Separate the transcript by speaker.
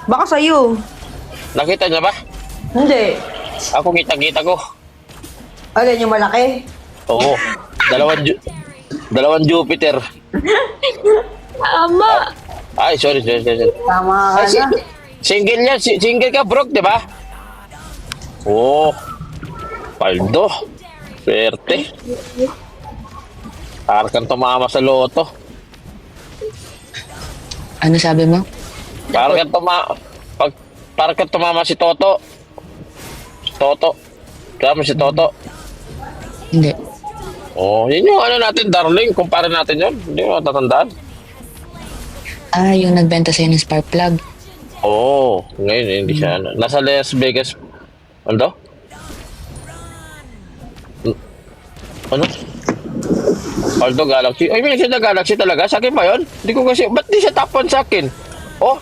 Speaker 1: Baka sa'yo.
Speaker 2: Nakita niya ba?
Speaker 1: Hindi.
Speaker 2: Ako kita-kita ko.
Speaker 1: Alin yung malaki?
Speaker 2: Oo. Dalawang Jupiter.
Speaker 3: Tama.
Speaker 2: Ay, sorry.
Speaker 1: Tama ka
Speaker 2: Ay,
Speaker 1: na.
Speaker 2: single yan. Single ka, Brooke, di ba? Oo. Paldo. Swerte. Parang kang tumama sa loto.
Speaker 4: Ano sabi mo?
Speaker 2: Parang kang tumama si Toto. Toto. Kaya si Toto.
Speaker 4: Hindi.
Speaker 2: Oh, yun yung ano natin, darling. Kumpara natin yun. Hindi mo matatandaan.
Speaker 4: Ah, yung nagbenta sa'yo ng spark plug.
Speaker 2: Oo. Ngayon, hindi siya. Nasa Las Vegas. Ano? Ano? Aldo Galaxy. Ay, may siya na Galaxy talaga. Sa akin ba yun? Hindi ko kasi, ba't di siya top 1 sa akin? Oh,